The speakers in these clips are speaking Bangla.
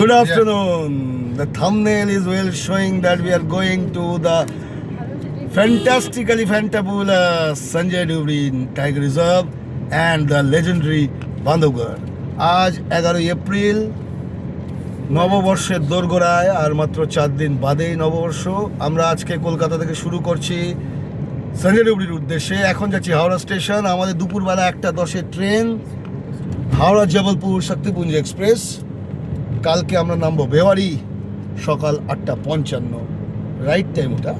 Good afternoon. The thumbnail is well showing that we are going to the fantastically fantabulous Sanjay Dubri Tiger Reserve and the legendary Bandhavgarh. আজ 11 এপ্রিল নববর্ষের দোরগোড়ায় আর মাত্র 4 দিন বাদেই নববর্ষ। আমরা আজকে কলকাতা থেকে শুরু করছি সঞ্জয় ডুবরির উদ্দেশ্যে। এখন যাচ্ছি হাওড়া স্টেশন। আমাদের দুপুরবেলা 1:10 ট্রেন হাওড়া জবলপুর শক্তিপুঞ্জ এক্সপ্রেস। কালকে আমরা নামবো বেওয়ারি সকাল 8:55। রাইট টাইম ওটা,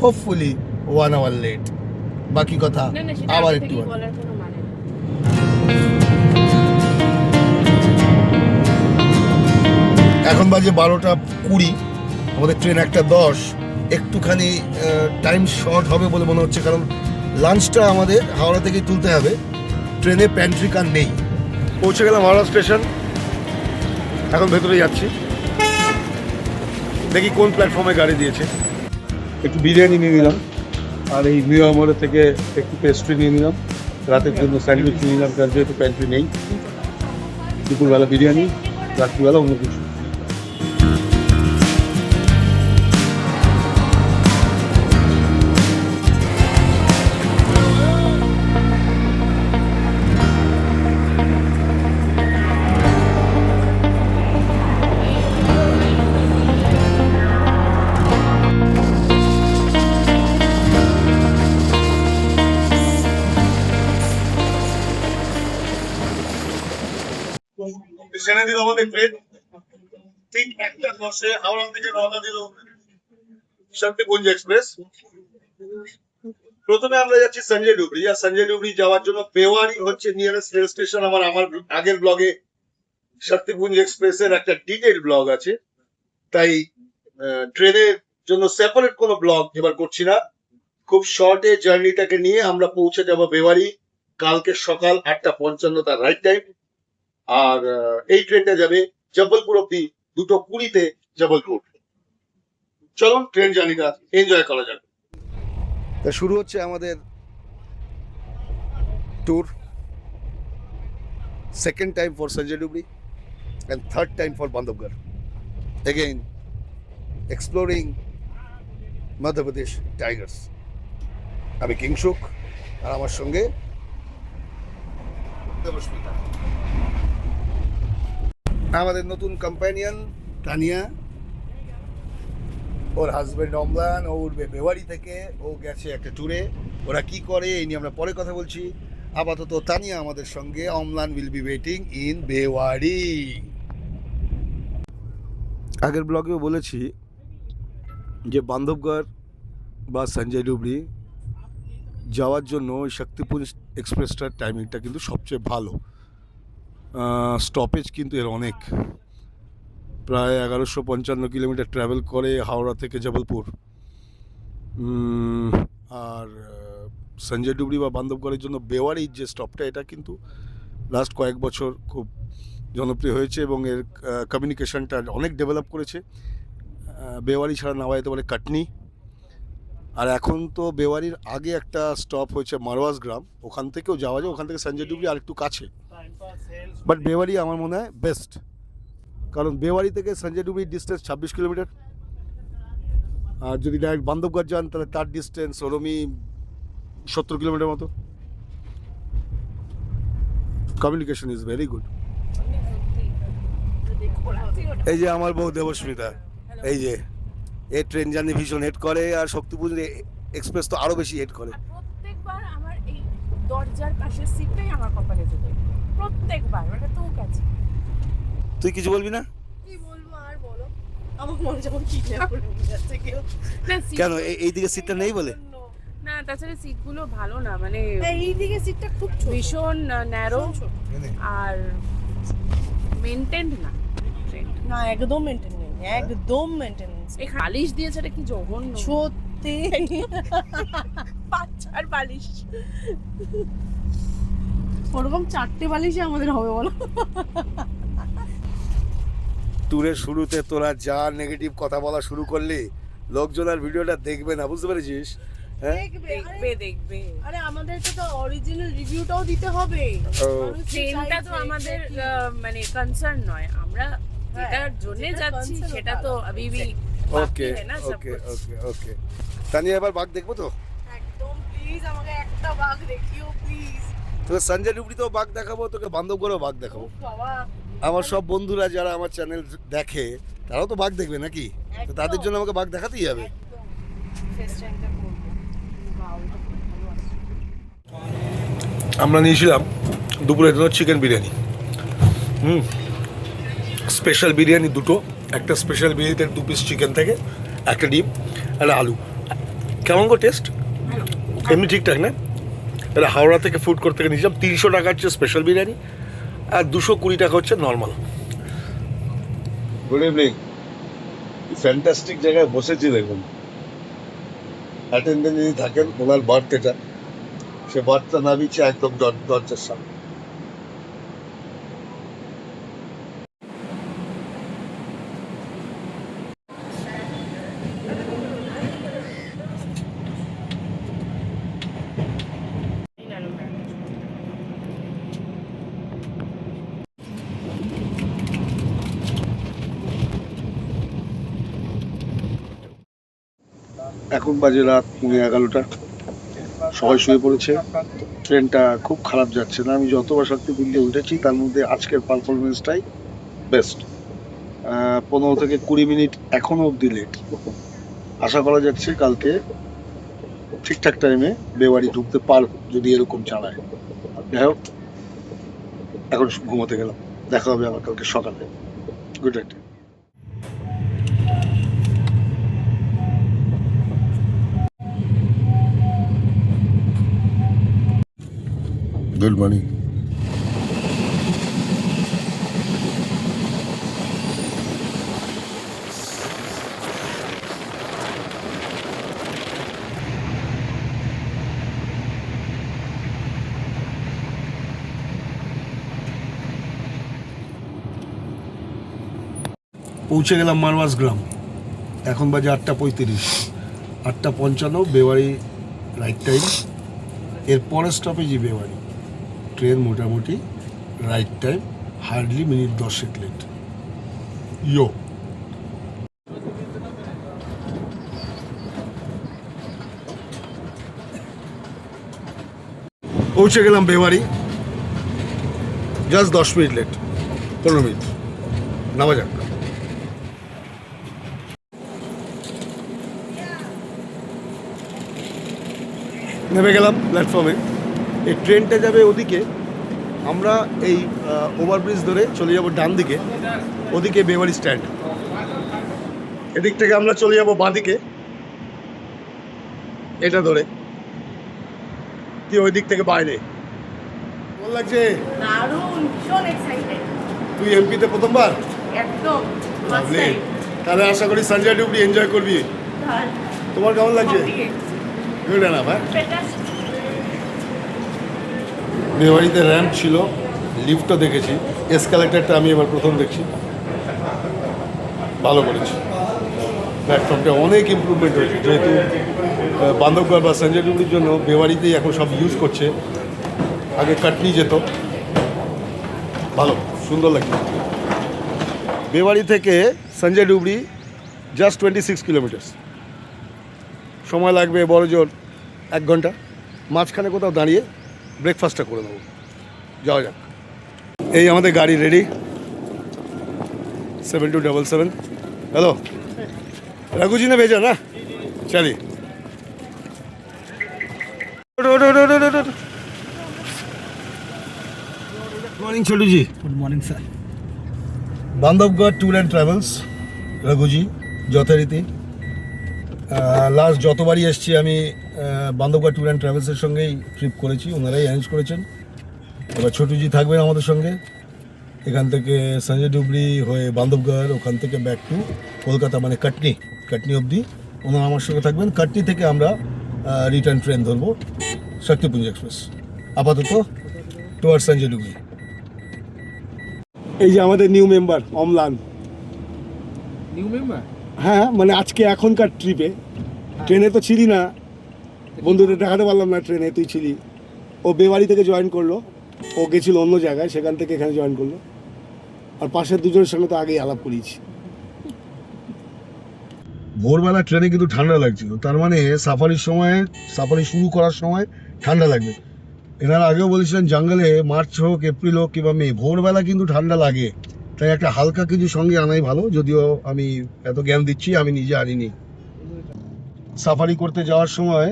হোপফুলি 1 আওয়ার লেট। বাকি কথা আবার একটু এখন বাজে 12:20। আমাদের ট্রেন 1:10। একটুখানি টাইম শর্ট হবে বলে মনে হচ্ছে, কারণ লাঞ্চটা আমাদের হাওড়া থেকেই তুলতে হবে। ট্রেনে প্যান্ট্রি কার নেই। পৌঁছে গেলাম হাওড়া স্টেশন। এখন ভেতরে যাচ্ছি, দেখি কোন প্ল্যাটফর্মে গাড়ি দিয়েছে। একটু বিরিয়ানি নিয়ে নিলাম, আর এই নিউ আমলে থেকে একটু পেস্ট্রি নিয়ে নিলাম। রাতের জন্য স্যান্ডউইচ নিয়ে নিলাম, কারণ যেহেতু প্যান্ট্রি নেই। দুপুরবেলা বিরিয়ানি, রাত্রিবেলা অন্য কিছু। সেনে দিল আমাদের ট্রেন ঠিক 1:10 হাওড়া থেকে রওনা দিল শক্তিপুঞ্জ এক্সপ্রেস। প্রথমে আমরা যাচ্ছি সঞ্জয় ডুবরি। আর সঞ্জয় ডুবরি যাওয়ার জন্য বেওয়ারি হচ্ছে নিয়ারেস্ট রেল স্টেশন। আমার আগের ব্লগে শক্তিপুঞ্জ এক্সপ্রেসের একটা ডিটেইল ব্লগ আছে, তাই ট্রেনের জন্য সেপারেট কোনো ব্লগ এবার করছি না। খুব শর্টে জার্নিটাকে নিয়ে আমরা পৌঁছে যাব বেওয়ারি কালকে সকাল 8:55 তার রাইট টাইম। আর এই ট্রেনটা যাবে জবলপুর অব্দি 2:20-তে জবলপুর। চলুন ট্রেন জার্নিটা এনজয় করা যাক। তা শুরু হচ্ছে আমাদের tour. Second time for Sanjay Dubri and third time for Bandhavgarh. Again, exploring Madhya Pradesh tigers. আমি কিংশুক, আর আমার সঙ্গে দেবস্মিতা, আমাদের নতুন কম্প্যানিয়ন তানিয়া, ওর হাজবেন্ড অম্লান। ও উঠবে বেওয়ারি থেকে, ও গেছে একটা ট্যুরে। ওরা কি করে এই নিয়ে আমরা পরে কথা বলছি। আপাতত তানিয়া আমাদের সঙ্গে, অম্লান উইল বি ওয়েটিং ইন বেওয়ারি। আগের ব্লগেও বলেছি যে বান্ধবগড় বা সঞ্জয় ডুবরি যাওয়ার জন্য ওই শক্তিপুঞ্জ এক্সপ্রেসটার টাইমিংটা কিন্তু সবচেয়ে ভালো। স্টপেজ কিন্তু এর অনেক, প্রায় 1155 কিলোমিটার ট্রাভেল করে হাওড়া থেকে জবলপুর। আর সঞ্জয় ডুবরি বা বান্ধবগড়ের জন্য বেওয়ারির যে স্টপটা, এটা কিন্তু লাস্ট কয়েক বছর খুব জনপ্রিয় হয়েছে এবং এর কমিউনিকেশনটা অনেক ডেভেলপ করেছে। বেওয়ারি ছাড়া নেওয়া যেতে পারে কাটনি। আর এখন তো বেওয়ারির আগে একটা স্টপ হয়েছে মারওয়াজ গ্রাম, ওখান থেকেও যাওয়া যায়। ওখান থেকে সঞ্জয় ডুবরি আর একটু কাছে, বাট বেওয়ারি আমার মনে হয় বেস্ট, কারণ বেওয়ারি থেকে সঞ্জয় ডুবরির ডিস্টেন্স 26 কিলোমিটার। আর যদি ডাইরেক্ট বান্ধবগড় যান তাহলে তার ডিস্টেন্স ওরমই 70 কিলোমিটার মতো। Communication is very good. এই যে আমার বউ দেবস্মিতা, এই যে এই ট্রেন জার্নি ভীষণ হেড করে, আর শক্তিপুঞ্জ এক্সপ্রেস তো আরো বেশি হেড করে। প্রত্যেকবার আমার এই দরজার পাশের সিটটাই আমার কপালে জোটে, প্রত্যেকবার। মানে তো কাছে তুই কিছু বলবি না? কি বলবো আর বলো, আমার মন যেমন কিডন্যাপ করে নিয়ে যাচ্ছে কেউ। কেন এই দিকে সিটটা নেই বলে? না, তাছাড়া সিটগুলো ভালো না, মানে এই দিকে সিটটা খুব ভীষণ ন্যারো আর মেইনটেইনড না। না, একদম মেইনটেইন নেই, একদম মেইনটেনেন্স। এই বালিশ দিয়েছে, এটা কি জঘন্য সত্যি। বাচ্চার বালিশ। ওরকম 4টে বালিশই আমাদের হবে বলো। ট্যুরের শুরুতে তোরা যা নেগেটিভ কথা বলা শুরু করলি, লোকজন আর ভিডিওটা দেখবে না, বুঝতে পেরেছিস? দেখবে। আরে আমাদেরকে তো অরিজিনাল রিভিউটাও দিতে হবে। ট্রেনটা তো আমাদের মানে কনসার্ন নয়। আমরা যেটার জন্য যাচ্ছি সেটা তো আবিবি ওকে ওকে ওকে ওকে তানিয়া এবার বাঘ দেখবো তো? একদম প্লিজ আমাকে একটা বাঘ দেখিও প্লিজ। তোকে সঞ্জয় ডুবরিতেও বাঘ দেখাবো, তোকে বান্ধবগড়েও বাঘ দেখাবো। বাবা আমার সব বন্ধুরা যারা আমার চ্যানেল দেখে তারাও তো বাঘ দেখবে নাকি, তো তাদের জন্য আমাকে বাঘ দেখাতেই হবে। একদম ফেস টাইমটা করব। ওয়াও এটা খুব ভালো আছে। আমরা নিয়েছিলাম দুপুরের জন্য চিকেন বিরিয়ানি। স্পেশাল বিরিয়ানি দুটো, একটা স্পেশাল বিরিয়ানিতে 2 পিস চিকেন থাকে, একটা ডিম, একটা আলু। কেমন গো টেস্ট? এমনি ঠিকঠাক না? এটা হাওড়া থেকে ফুড কোর্ট থেকে নিয়েছিলাম। 300 টাকা হচ্ছে স্পেশাল বিরিয়ানি আর 220 টাকা হচ্ছে নর্মাল। Good evening. ফ্যান্টাস্টিক জায়গায় বসেছি দেখুন। অ্যাটেন্ডেন্ট যিনি থাকেন ওনার বার্থ এটা, সে বার্থটা নামিয়েছে একদম দরজার সামনে। এখন বাজে রাত 11:30। সবাই শুয়ে পড়েছে। ট্রেনটা খুব খারাপ যাচ্ছে না। আমি যতবার শক্তি দিল্লি উঠেছি তার মধ্যে আজকের পারফরমেন্সটাই বেস্ট। 15 থেকে 20 মিনিট এখনো অব্দি লেট। আশা করা যাচ্ছে কালকে ঠিকঠাক টাইমে বেওয়ারি ঢুকতে পারবো যদি এরকম চালায়। যাই হোক, এখন ঘুমোতে গেলাম। দেখা হবে আবার কালকে সকালে। Good night. Good morning. পৌঁছে গেলাম মারওয়াজ গ্রাম। এখন বাজে 8:35। 8:55 বেওয়ারি রাইট টাইম। এর পরের স্টপেজই বেওয়ারি। ট্রেন মোটামুটি right time, hardly minute 10 late. ইয়ো পৌঁছে গেলাম Beohari. Just 10 minute late, 15 minute. নামা যাক। নেমে গেলাম প্ল্যাটফর্মে। এই ট্রেনটা যাবে ওদিকে, আমরা এই ওভারব্রিজ ধরে চলে যাব ডান দিকে, ওদিকে বেওয়ারি স্ট্যান্ড। এদিক থেকে আমরা চলে যাব বাঁ দিকে এটা ধরে, কি ওই দিক থেকে বাইরে। কেমন লাগছে? দারুণ, ভীষণ এক্সাইটেড। তুই এমপিতে প্রথমবার? একদম Lovely. তাহলে আশা করি সঞ্জয় ডুবরি এনজয় করবি। তোমার কেমন লাগছে? Good enough. হ্যাঁ, বেওয়ারিতে র্যাম্প ছিল, লিফটও দেখেছি, এসকালেটারটা আমি এবার প্রথম দেখছি। ভালো করেছি। প্ল্যাটফর্মটা অনেক ইমপ্রুভমেন্ট হয়েছে, যেহেতু বান্ধবগড় বা সঞ্জয় ডুবরির জন্য বেওয়ারিতেই এখন সব ইউজ করছে। আগে কাটনি যেত। ভালো, সুন্দর লাগছে। বেওয়ারি থেকে সঞ্জয় ডুবরি জাস্ট 26 কিলোমিটার্স। সময় লাগবে বড় জোর 1 ঘন্টা। মাঝখানে কোথাও দাঁড়িয়ে ব্রেকফাস্টটা করে নেবো। যাওয়া যাক। এই আমাদের গাড়ি রেডি, 7277। हेलो रघु जी ने भेजा ना, चलिए। Good morning Chhotu ji. Good morning sir. Bandhavgarh tour and travels, Raghuji যথারীতি। লাস্ট যতবারই এসছি আমি বান্ধবগড় ট্যুর অ্যান্ড ট্রাভেলসের সঙ্গেই ট্রিপ করেছি, ওনারাই অ্যারেঞ্জ করেছেন। এবার ছোটুজি থাকবেন আমাদের সঙ্গে। এখান থেকে সঞ্জয় ডুবরি হয়ে বান্ধবগড়, ওখান থেকে ব্যাক টু কলকাতা, মানে কাটনি অবধি ওনারা আমার সঙ্গে থাকবেন। কাটনি থেকে আমরা রিটার্ন ট্রেন ধরবো শক্তিপুঞ্জ এক্সপ্রেস। আপাতত টুয়ার্ড সঞ্জয় ডুবরি। এই যে আমাদের new member Amlan. New member? হ্যাঁ, মানে আজকে এখনকার ট্রিপে। ট্রেনে তো ছিলি না, বন্ধুদের দেখাতে পারলাম না ট্রেনে, তুই ছিলি। ও বেওয়ারি থেকে জয়েন করলো, ও গেছিল অন্য জায়গায়, সেখান থেকে এখানে জয়েন করলো। আর পাশের দুজনের সঙ্গে তো আগেই আলাপ করিয়েছি। ভোরবেলা ট্রেনে কিন্তু ঠান্ডা লাগছিল, তার মানে সাফারি শুরু করার সময় ঠান্ডা লাগবে। এনারা আগেও বলেছিলেন জঙ্গলে মার্চ হোক, এপ্রিল হোক কিংবা মে, ভোরবেলা কিন্তু ঠান্ডা লাগে, তাই একটা হালকা কিছু সঙ্গে আনাই ভালো। যদিও আমি এত জ্ঞান দিচ্ছি, আমি নিজে আনিনি। সাফারি করতে যাওয়ার সময়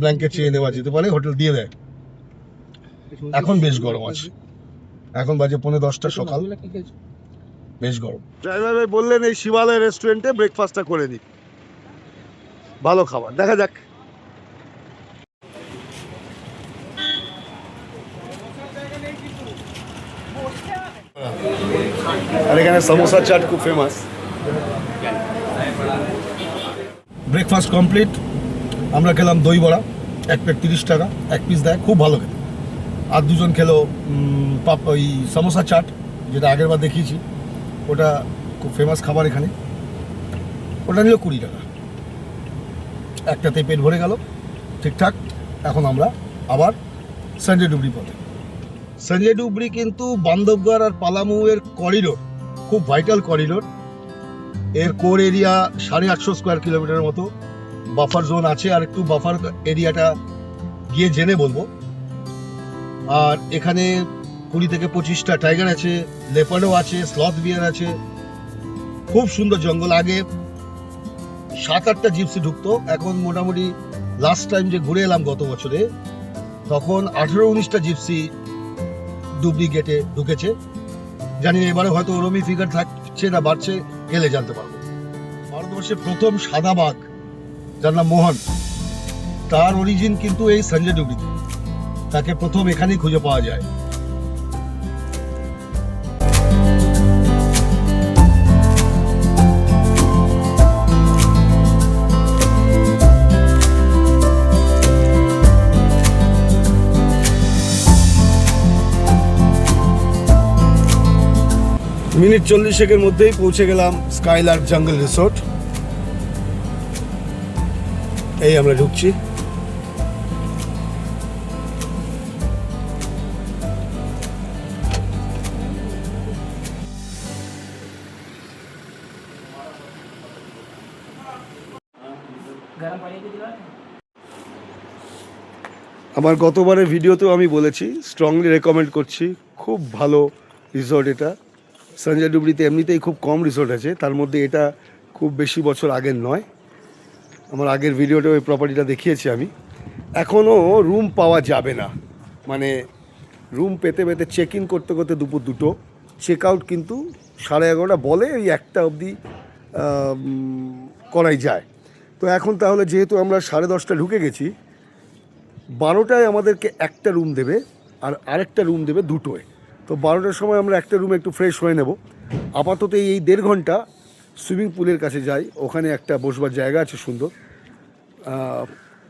ব্ল্যাঙ্কেট চেয়ে নেওয়া যেতে পারে, হোটেল দিয়ে দেয়। এখন বেশ গরম আছে, এখন বাজে 10:45 সকাল, বেশ গরম। ড্রাইভার ভাই বললেন এই শিবালয় রেস্টুরেন্টে ব্রেকফাস্টটা করে দিই, ভালো খাবার, দেখা যাক। আর এখানে সমোসা চাট খুব ফেমাস। ব্রেকফাস্ট কমপ্লিট, আমরা খেলাম দই বড়া, এক প্লেট 30 টাকা, এক পিস দেয়, খুব ভালো খেতে। আর দুজন খেলো ওই সমোসা চাট, যেটা আগের বার দেখিয়েছি, ওটা খুব ফেমাস খাবার এখানে, ওটা নিল 20 টাকা। একটাতে পেট ভরে গেল, ঠিকঠাক। এখন আমরা আবার সঞ্জয় ডুবরি পথে। সঞ্জয় ডুবরি কিন্তু বান্ধবগড় আর পালামু-এর করিডোর, খুব ভাইটাল করিডোর। এর কোর এরিয়া 850 স্কোয়ার কিলোমিটারের মতো, বাফার জোন আছে, আর একটু বাফার এরিয়াটা গিয়ে জেনে বলবো। আর এখানে 20 থেকে 25টা টাইগার আছে, লেপার্ডও আছে, স্লথ বিয়ার আছে, খুব সুন্দর জঙ্গল। আগে 7-8টা জিপসি ঢুকতো, এখন মোটামুটি লাস্ট টাইম যে ঘুরে এলাম গত বছরে, তখন 18-19টা জিপসি ডুবরি গেটে ঢুকেছে। জানি না এবারে হয়তো ওরমই ফিগার থাকছে না বাড়ছে, গেলে জানতে পারবো। ভারতবর্ষের প্রথম সাদা বাঘ, যার নাম মোহন, তার অরিজিন কিন্তু এই সঞ্জয় ডুবরিতে। তাকে প্রথম এখানেই খুঁজে পাওয়া যায়। মিনিট 40 মধ্যেই পৌঁছে গেলাম স্কাইলার্ক জঙ্গল রিসোর্ট। এই আমরা ঢুকছি। আমার গতবারের ভিডিওতেও আমি বলেছি, স্ট্রংলি রেকমেন্ড করছি, খুব ভালো রিসোর্ট এটা। সঞ্জয় ডুবরিতে এমনিতেই খুব কম রিসোর্ট আছে, তার মধ্যে এটা খুব বেশি বছর আগের নয়। আমার আগের ভিডিওতে ওই প্রপার্টিটা দেখিয়েছি আমি। এখনও রুম পাওয়া যাবে না, মানে রুম পেতে পেতে চেক ইন করতে করতে দুপুর 2টো, চেক আউট কিন্তু 11:30 বলে, ওই 1টা অবধি করাই যায়। তো এখন তাহলে যেহেতু আমরা 10:30 ঢুকে গেছি, 12টায় আমাদেরকে একটা রুম দেবে, আর আরেকটা রুম দেবে 2টোয়। তো 12টার সময় আমরা একটা রুমে একটু ফ্রেশ হয়ে নেব। আপাতত এই 1.5 ঘন্টা সুইমিং পুলের কাছে যাই, ওখানে একটা বসবার জায়গা আছে সুন্দর,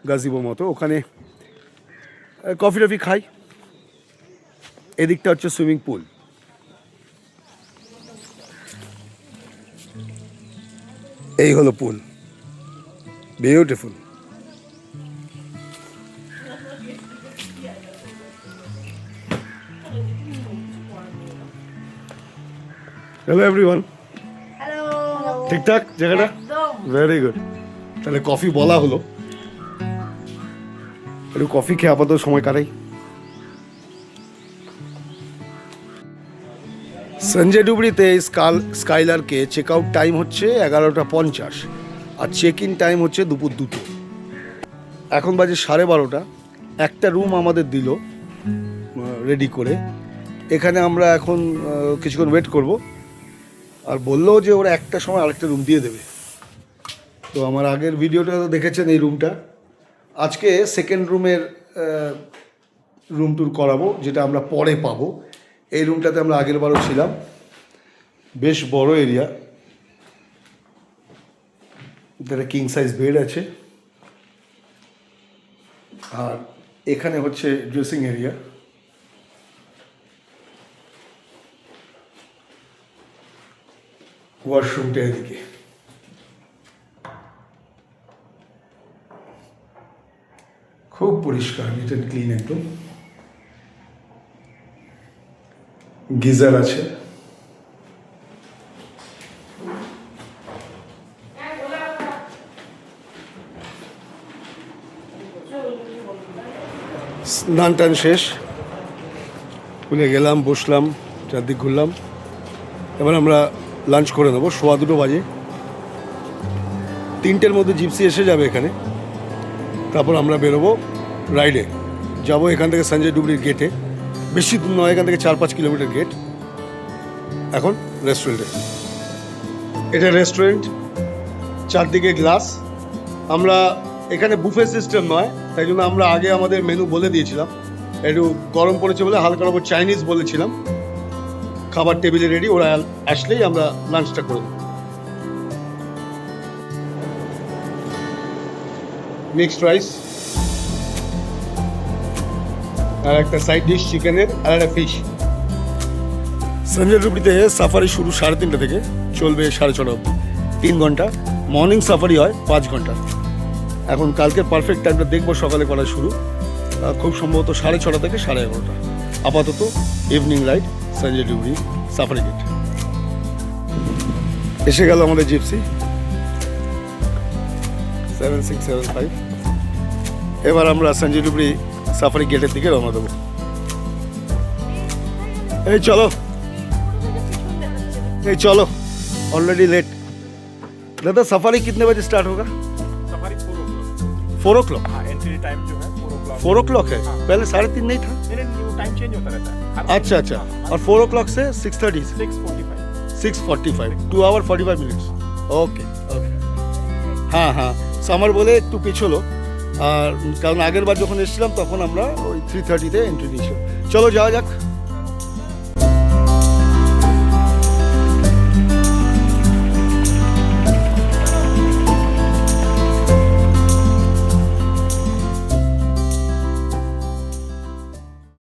গাজিবো মতো, ওখানে কফি টফি খাই। এদিকটা হচ্ছে সুইমিং পুল। এই হলো পুল, বিউটিফুল। হ্যালো এভরিওয়ান, ঠিকঠাক জায়গাটা? Very good. তাহলে কফি বলা হলো, একটু কফি খেয়ে আপাতত সময় কাটাই। সঞ্জয় ডুবরিতে স্কাইলার্কে চেক আউট টাইম হচ্ছে 11:50, আর চেক ইন টাইম হচ্ছে দুপুর 2টো। এখন বাজে 12:30। একটা রুম আমাদের দিল রেডি করে। এখানে আমরা এখন কিছুক্ষণ ওয়েট করব, আর বললো যে ওরা 1টার সময় আরেকটা রুম দিয়ে দেবে। তো আমার আগের ভিডিওটা তো দেখেছেন এই রুমটা। আজকে সেকেন্ড রুমের রুম ট্যুর করাবো, যেটা আমরা পরে পাবো। এই রুমটাতে আমরা আগের বারও ছিলাম, বেশ বড় এরিয়া, একটা কিং সাইজ বেড আছে, আর এখানে হচ্ছে ড্রেসিং এরিয়া। ওয়াশরুমটা এদিকে। খুব পরিষ্কার, নিট অ্যান্ড ক্লিন একদম। গিজার আছে, আর এই হচ্ছে বেসিন। বেসিনটা খুব সুন্দর, খুব সুন্দর। আর এই হচ্ছে ওয়াশরুম। ওয়াশরুমটা এদিকে। খুব পরিষ্কার, নিট অ্যান্ড ক্লিন একদম। গিজার আছে, আর এই হচ্ছে বেসিন। খুব পরিষ্কার, নিট অ্যান্ড ক্লিন একদম। গিজার আছে। স্নান টান শেষ, পুলে গেলাম, বসলাম, চারদিক ঘুরলাম। এবার আমরা লাঞ্চ করে নেবো। 2:15 বাজে, 3টের মধ্যে জিপসি এসে যাবে এখানে। তারপর আমরা বেরোবো রাইডে, যাবো এখান থেকে সঞ্জয় ডুবরির গেটে। বেশি দূর নয়, এখান থেকে 4-5 কিলোমিটার গেট। এখন রেস্টুরেন্টে, এটা রেস্টুরেন্ট, চারদিকে গ্লাস। আমরা এখানে বুফে সিস্টেম নয়, তাই জন্য আমরা আগে আমাদের মেনু বলে দিয়েছিলাম। একটু গরম পড়েছে বলে হালকার ওপর চাইনিজ বলেছিলাম। খাবার টেবিলে রেডি, ওরা আসলেই আমরা লাঞ্চটা করব। মিক্সড রাইস আর একটা সাইড ডিশ চিকেনের আর একটা ফিশ। সঞ্জয় ডুবরিতে সাফারি শুরু 3:30 থেকে, চলবে 6:30 অবধি, 3 ঘন্টা। মর্নিং সাফারি হয় 5 ঘন্টা। এখন কালকে পারফেক্ট টাইমটা দেখবো, সকালে করা শুরু, খুব সম্ভবত 6:30 থেকে 11:30। আপাতত evening ride Sanjay Dubri safari gate. এসে গেল আমাদের জিপসি 7675। এবার আমরা সঞ্জয় ডুবরি সাফারি গেটের দিকে রওনা দেবো। এই চলো, এই চলো, ऑलरेडी लेट। दादा सफारी कितने बजे स्टार्ट होगा? Safari 4 o'clock। हाँ, एंट्री टाइम जो है 4 o'clock। 4 o'clock है, पहले 3:30 नहीं था? नहीं, वो टाइम चेंज होता रहता है। अच्छा अच्छा, और 4 o'clock से 6:30 से 6:45। 6:45, 2 hour 45 minutes। ওকে ওকে, হ্যাঁ হ্যাঁ, সামার বলে একটু পিছলো। আর কারণ আগের বার যখন এসেছিলাম তখন আমরা ওই 3:30-তে এন্ট্রি দিয়েছিলাম। চলো যাওয়া যাক।